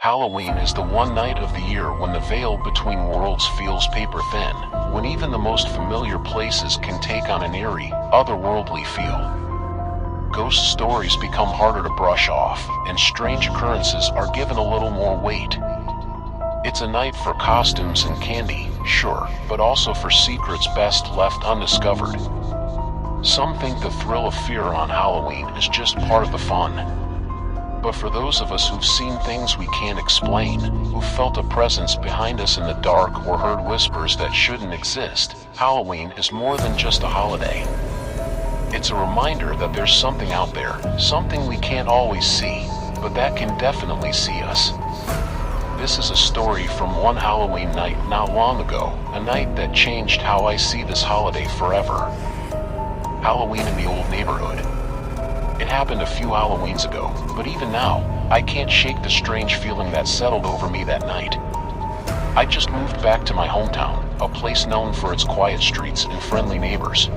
Halloween is the one night of the year when the veil between worlds feels paper thin, when even the most familiar places can take on an eerie, otherworldly feel. Ghost stories become harder to brush off, and strange occurrences are given a little more weight. It's a night for costumes and candy, sure, but also for secrets best left undiscovered. Some think the thrill of fear on Halloween is just part of the fun. But for those of us who've seen things we can't explain, who've felt a presence behind us in the dark or heard whispers that shouldn't exist, Halloween is more than just a holiday. It's a reminder that there's something out there, something we can't always see, but that can definitely see us. This is a story from one Halloween night not long ago, a night that changed how I see this holiday forever. Halloween in the old neighborhood. It happened a few Halloweens ago, but even now, I can't shake the strange feeling that settled over me that night. I just moved back to my hometown, a place known for its quiet streets and friendly neighbors.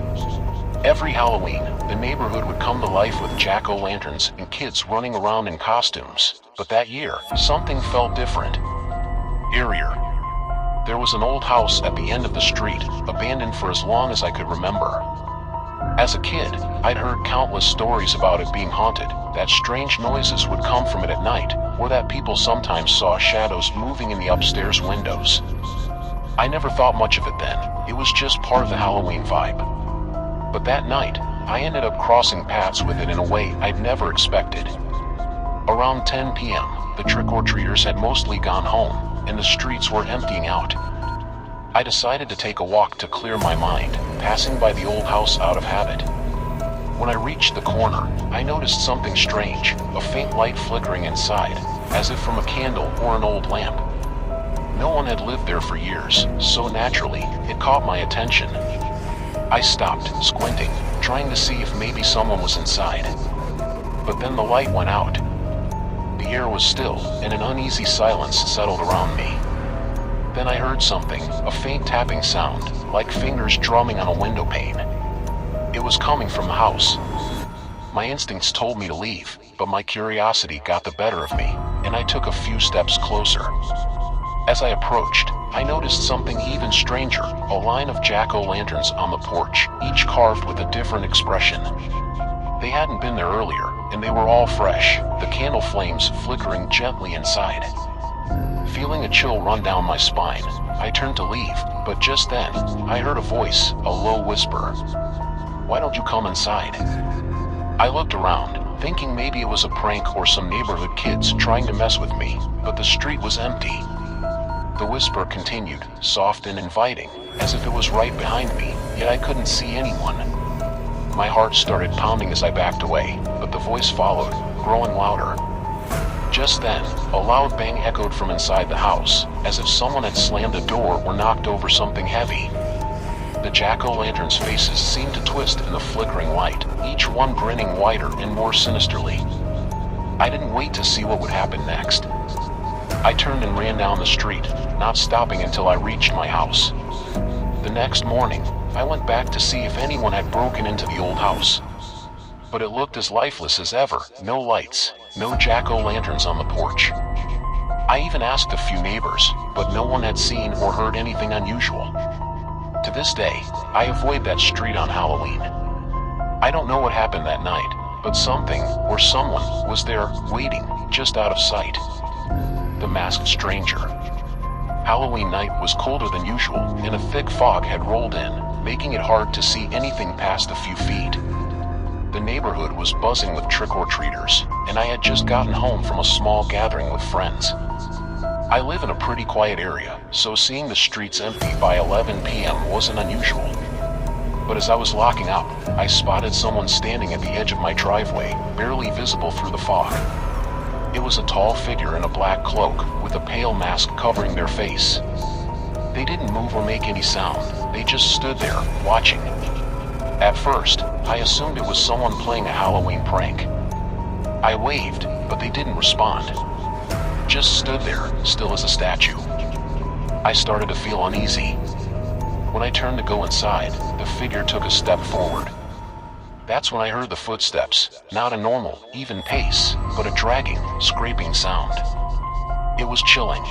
Every Halloween, the neighborhood would come to life with jack-o'-lanterns and kids running around in costumes. But that year, something felt different. Eerier. There was an old house at the end of the street, abandoned for as long as I could remember. As a kid, I'd heard countless stories about it being haunted, that strange noises would come from it at night, or that people sometimes saw shadows moving in the upstairs windows. I never thought much of it then, it was just part of the Halloween vibe. But that night, I ended up crossing paths with it in a way I'd never expected. Around 10 p.m., the trick-or-treaters had mostly gone home, and the streets were emptying out. I decided to take a walk to clear my mind, passing by the old house out of habit. When I reached the corner, I noticed something strange, a faint light flickering inside, as if from a candle or an old lamp. No one had lived there for years, so naturally, it caught my attention. I stopped, squinting, trying to see if maybe someone was inside. But then the light went out. The air was still, and an uneasy silence settled around me. Then I heard something, a faint tapping sound, like fingers drumming on a window pane. It was coming from the house. My instincts told me to leave, but my curiosity got the better of me, and I took a few steps closer. As I approached, I noticed something even stranger, a line of jack-o'-lanterns on the porch, each carved with a different expression. They hadn't been there earlier, and they were all fresh, the candle flames flickering gently inside. Feeling a chill run down my spine, I turned to leave, but just then, I heard a voice, a low whisper. "Why don't you come inside?" I looked around, thinking maybe it was a prank or some neighborhood kids trying to mess with me, but the street was empty. The whisper continued, soft and inviting, as if it was right behind me, yet I couldn't see anyone. My heart started pounding as I backed away, but the voice followed, growing louder. Just then, a loud bang echoed from inside the house, as if someone had slammed a door or knocked over something heavy. The jack-o'-lanterns' faces seemed to twist in the flickering light, each one grinning wider and more sinisterly. I didn't wait to see what would happen next. I turned and ran down the street, not stopping until I reached my house. The next morning, I went back to see if anyone had broken into the old house. But it looked as lifeless as ever, no lights, no jack-o'-lanterns on the porch. I even asked a few neighbors, but no one had seen or heard anything unusual. To this day, I avoid that street on Halloween. I don't know what happened that night, but something, or someone, was there, waiting, just out of sight. The masked stranger. Halloween night was colder than usual, and a thick fog had rolled in, making it hard to see anything past a few feet. The neighborhood was buzzing with trick-or-treaters, and I had just gotten home from a small gathering with friends. I live in a pretty quiet area, so seeing the streets empty by 11 p.m. wasn't unusual. But as I was locking up, I spotted someone standing at the edge of my driveway, barely visible through the fog. It was a tall figure in a black cloak, with a pale mask covering their face. They didn't move or make any sound, they just stood there, watching. At first, I assumed it was someone playing a Halloween prank. I waved, but they didn't respond. Just stood there, still as a statue. I started to feel uneasy. When I turned to go inside, the figure took a step forward. That's when I heard the footsteps, not a normal, even pace, but a dragging, scraping sound. It was chilling.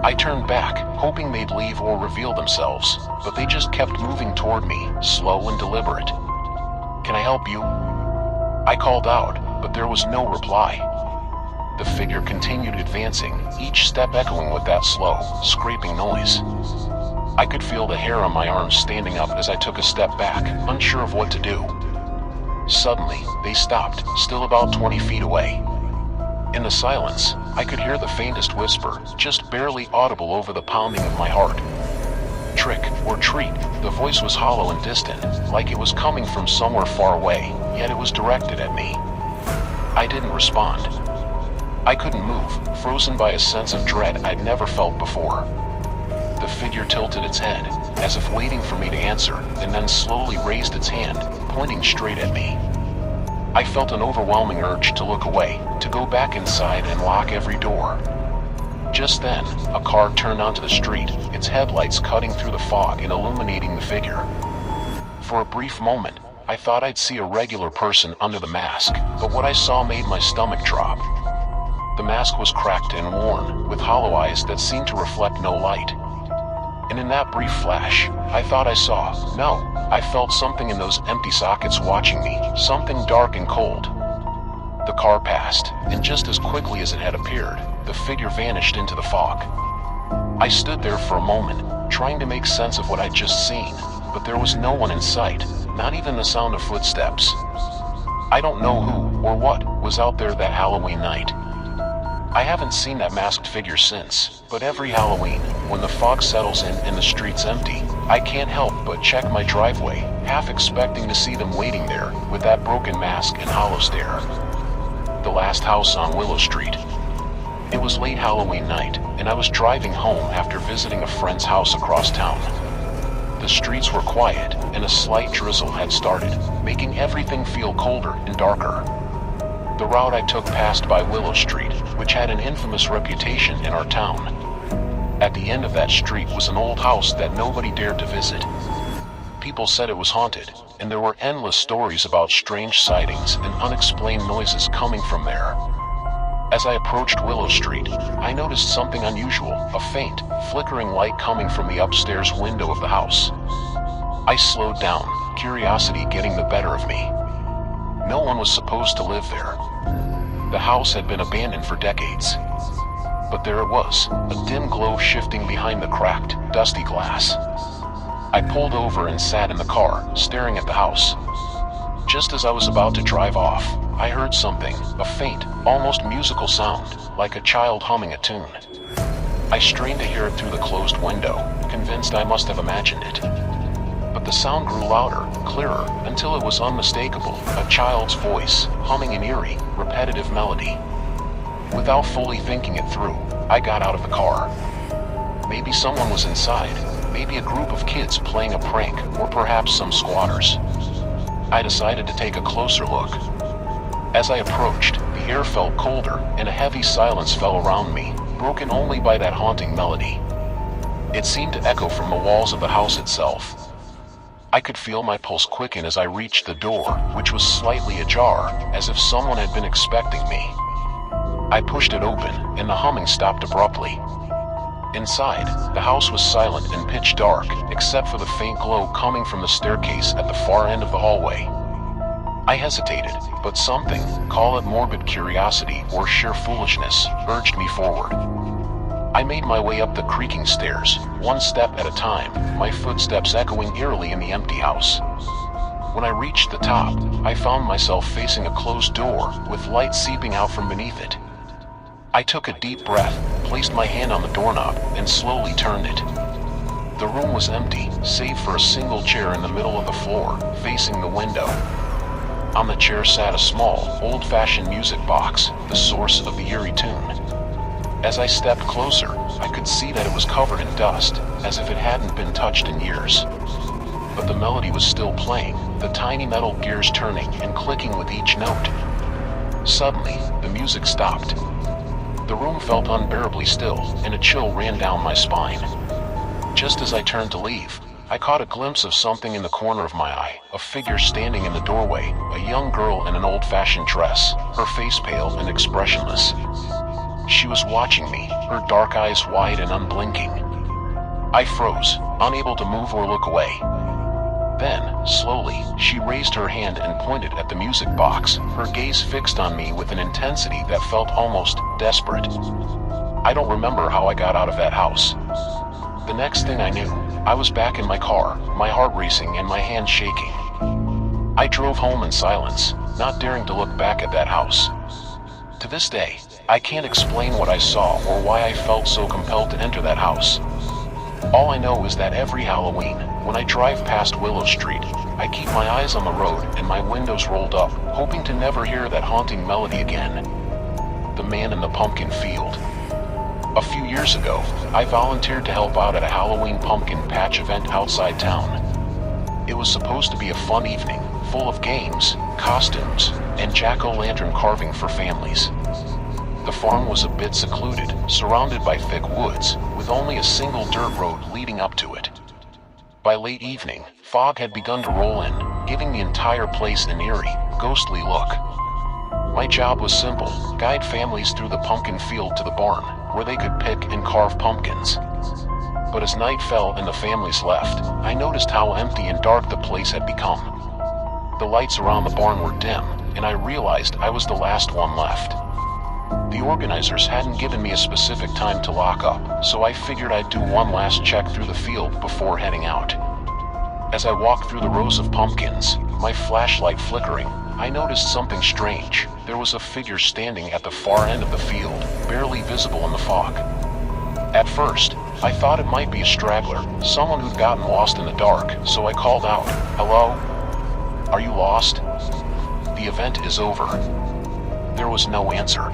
I turned back, hoping they'd leave or reveal themselves, but they just kept moving toward me, slow and deliberate. "Can I help you?" I called out, but there was no reply. The figure continued advancing, each step echoing with that slow, scraping noise. I could feel the hair on my arms standing up as I took a step back, unsure of what to do. Suddenly, they stopped, still about 20 feet away. In the silence, I could hear the faintest whisper, just barely audible over the pounding of my heart. "Trick or treat." The voice was hollow and distant, like it was coming from somewhere far away, yet it was directed at me. I didn't respond. I couldn't move, frozen by a sense of dread I'd never felt before. The figure tilted its head, as if waiting for me to answer, and then slowly raised its hand, pointing straight at me. I felt an overwhelming urge to look away, to go back inside and lock every door. Just then, a car turned onto the street, its headlights cutting through the fog and illuminating the figure. For a brief moment, I thought I'd see a regular person under the mask, but what I saw made my stomach drop. The mask was cracked and worn, with hollow eyes that seemed to reflect no light. And in that brief flash, I thought I saw, no, I felt something in those empty sockets watching me, something dark and cold. The car passed, and just as quickly as it had appeared, the figure vanished into the fog. I stood there for a moment, trying to make sense of what I'd just seen, but there was no one in sight, not even the sound of footsteps. I don't know who, or what, was out there that Halloween night. I haven't seen that masked figure since, but every Halloween, when the fog settles in and the street's empty, I can't help but check my driveway, half expecting to see them waiting there, with that broken mask and hollow stare. The last house on Willow Street. It was late Halloween night, and I was driving home after visiting a friend's house across town. The streets were quiet, and a slight drizzle had started, making everything feel colder and darker. The route I took passed by Willow Street, which had an infamous reputation in our town. At the end of that street was an old house that nobody dared to visit. People said it was haunted, and there were endless stories about strange sightings and unexplained noises coming from there. As I approached Willow Street, I noticed something unusual, a faint, flickering light coming from the upstairs window of the house. I slowed down, curiosity getting the better of me. No one was supposed to live there. The house had been abandoned for decades. But there it was, a dim glow shifting behind the cracked, dusty glass. I pulled over and sat in the car, staring at the house. Just as I was about to drive off, I heard something, a faint, almost musical sound, like a child humming a tune. I strained to hear it through the closed window, convinced I must have imagined it. But the sound grew louder, clearer, until it was unmistakable, a child's voice, humming an eerie, repetitive melody. Without fully thinking it through, I got out of the car. Maybe someone was inside, maybe a group of kids playing a prank, or perhaps some squatters. I decided to take a closer look. As I approached, the air felt colder, and a heavy silence fell around me, broken only by that haunting melody. It seemed to echo from the walls of the house itself. I could feel my pulse quicken as I reached the door, which was slightly ajar, as if someone had been expecting me. I pushed it open, and the humming stopped abruptly. Inside, the house was silent and pitch dark, except for the faint glow coming from the staircase at the far end of the hallway. I hesitated, but something, call it morbid curiosity or sheer foolishness, urged me forward. I made my way up the creaking stairs, one step at a time, my footsteps echoing eerily in the empty house. When I reached the top, I found myself facing a closed door, with light seeping out from beneath it. I took a deep breath, placed my hand on the doorknob, and slowly turned it. The room was empty, save for a single chair in the middle of the floor, facing the window. On the chair sat a small, old-fashioned music box, the source of the eerie tune. As I stepped closer, I could see that it was covered in dust, as if it hadn't been touched in years. But the melody was still playing, the tiny metal gears turning and clicking with each note. Suddenly, the music stopped. The room felt unbearably still, and a chill ran down my spine. Just as I turned to leave, I caught a glimpse of something in the corner of my eye, a figure standing in the doorway, a young girl in an old-fashioned dress, her face pale and expressionless. She was watching me, her dark eyes wide and unblinking. I froze, unable to move or look away. Then, slowly, she raised her hand and pointed at the music box, her gaze fixed on me with an intensity that felt almost desperate. I don't remember how I got out of that house. The next thing I knew, I was back in my car, my heart racing and my hands shaking. I drove home in silence, not daring to look back at that house. To this day, I can't explain what I saw or why I felt so compelled to enter that house. All I know is that every Halloween, when I drive past Willow Street, I keep my eyes on the road and my windows rolled up, hoping to never hear that haunting melody again. The Man in the Pumpkin Field. A few years ago, I volunteered to help out at a Halloween pumpkin patch event outside town. It was supposed to be a fun evening, full of games, costumes, and jack-o'-lantern carving for families. The farm was a bit secluded, surrounded by thick woods, with only a single dirt road leading up to it. By late evening, fog had begun to roll in, giving the entire place an eerie, ghostly look. My job was simple: guide families through the pumpkin field to the barn, where they could pick and carve pumpkins. But as night fell and the families left, I noticed how empty and dark the place had become. The lights around the barn were dim, and I realized I was the last one left. The organizers hadn't given me a specific time to lock up, so I figured I'd do one last check through the field before heading out. As I walked through the rows of pumpkins, my flashlight flickering, I noticed something strange. There was a figure standing at the far end of the field, barely visible in the fog. At first, I thought it might be a straggler, someone who'd gotten lost in the dark, so I called out, "Hello? Are you lost? The event is over." There was no answer.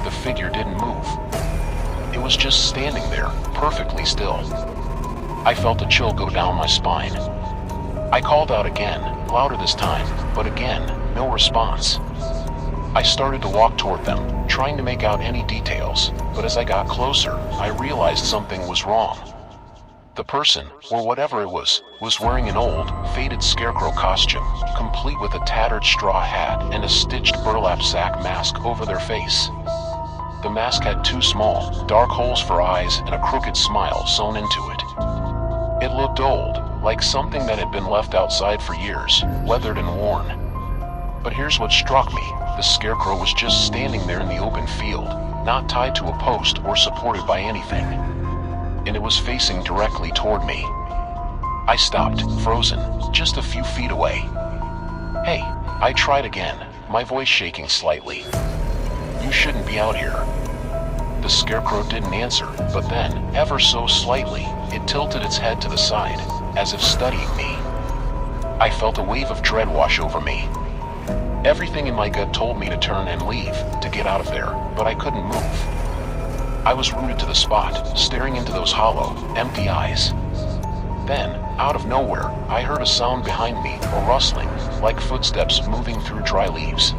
The figure didn't move. It was just standing there, perfectly still. I felt a chill go down my spine. I called out again, louder this time, but again, no response. I started to walk toward them, trying to make out any details, but as I got closer, I realized something was wrong. The person, or whatever it was wearing an old, faded scarecrow costume, complete with a tattered straw hat and a stitched burlap sack mask over their face. The mask had two small, dark holes for eyes and a crooked smile sewn into it. It looked old, like something that had been left outside for years, weathered and worn. But here's what struck me: the scarecrow was just standing there in the open field, not tied to a post or supported by anything. And it was facing directly toward me. I stopped, frozen, just a few feet away. "Hey," I tried again, my voice shaking slightly. "You shouldn't be out here." The scarecrow didn't answer, but then, ever so slightly, it tilted its head to the side, as if studying me. I felt a wave of dread wash over me. Everything in my gut told me to turn and leave, to get out of there, but I couldn't move. I was rooted to the spot, staring into those hollow, empty eyes. Then, out of nowhere, I heard a sound behind me, a rustling, like footsteps moving through dry leaves.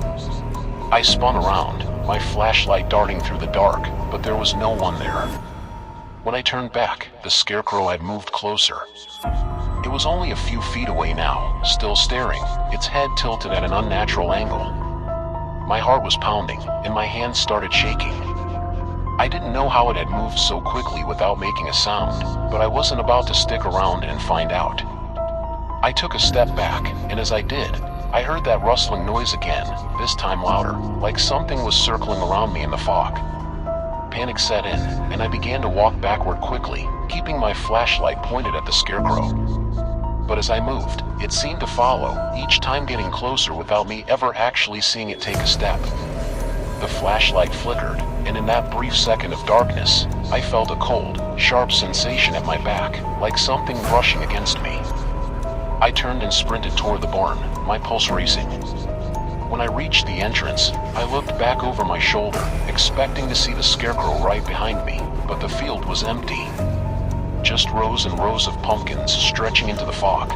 I spun around, my flashlight darting through the dark, but there was no one there. When I turned back, the scarecrow had moved closer. It was only a few feet away now, still staring, its head tilted at an unnatural angle. My heart was pounding, and my hands started shaking. I didn't know how it had moved so quickly without making a sound, but I wasn't about to stick around and find out. I took a step back, and as I did, I heard that rustling noise again, this time louder, like something was circling around me in the fog. Panic set in, and I began to walk backward quickly, keeping my flashlight pointed at the scarecrow. But as I moved, it seemed to follow, each time getting closer without me ever actually seeing it take a step. The flashlight flickered, and in that brief second of darkness, I felt a cold, sharp sensation at my back, like something brushing against me. I turned and sprinted toward the barn, my pulse racing. When I reached the entrance, I looked back over my shoulder, expecting to see the scarecrow right behind me, but the field was empty. Just rows and rows of pumpkins stretching into the fog.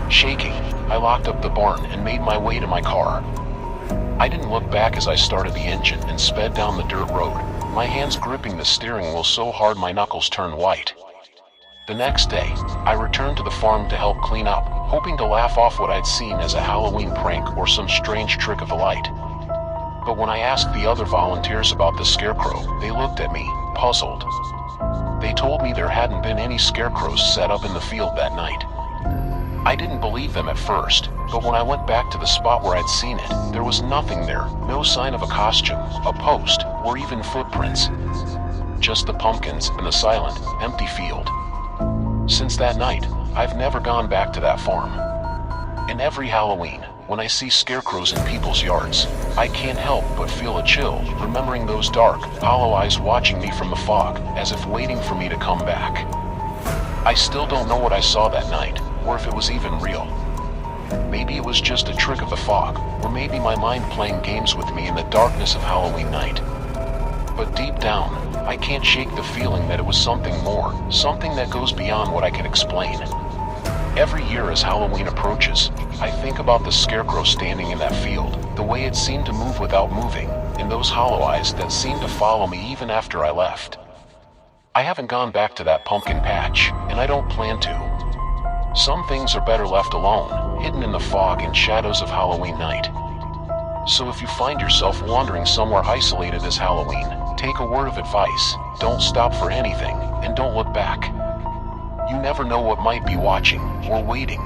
Shaking, I locked up the barn and made my way to my car. I didn't look back as I started the engine and sped down the dirt road, my hands gripping the steering wheel so hard my knuckles turned white. The next day, I returned to the farm to help clean up, hoping to laugh off what I'd seen as a Halloween prank or some strange trick of the light. But when I asked the other volunteers about the scarecrow, they looked at me, puzzled. They told me there hadn't been any scarecrows set up in the field that night. I didn't believe them at first, but when I went back to the spot where I'd seen it, there was nothing there, no sign of a costume, a post, or even footprints. Just the pumpkins and the silent, empty field. Since that night, I've never gone back to that farm. And every Halloween, when I see scarecrows in people's yards, I can't help but feel a chill, remembering those dark, hollow eyes watching me from the fog, as if waiting for me to come back. I still don't know what I saw that night, or if it was even real. Maybe it was just a trick of the fog, or maybe my mind playing games with me in the darkness of Halloween night. But deep down, I can't shake the feeling that it was something more, something that goes beyond what I can explain. Every year as Halloween approaches, I think about the scarecrow standing in that field, the way it seemed to move without moving, and those hollow eyes that seemed to follow me even after I left. I haven't gone back to that pumpkin patch, and I don't plan to. Some things are better left alone, hidden in the fog and shadows of Halloween night. So if you find yourself wandering somewhere isolated as Halloween, take a word of advice: don't stop for anything, and don't look back. You never know what might be watching, or waiting,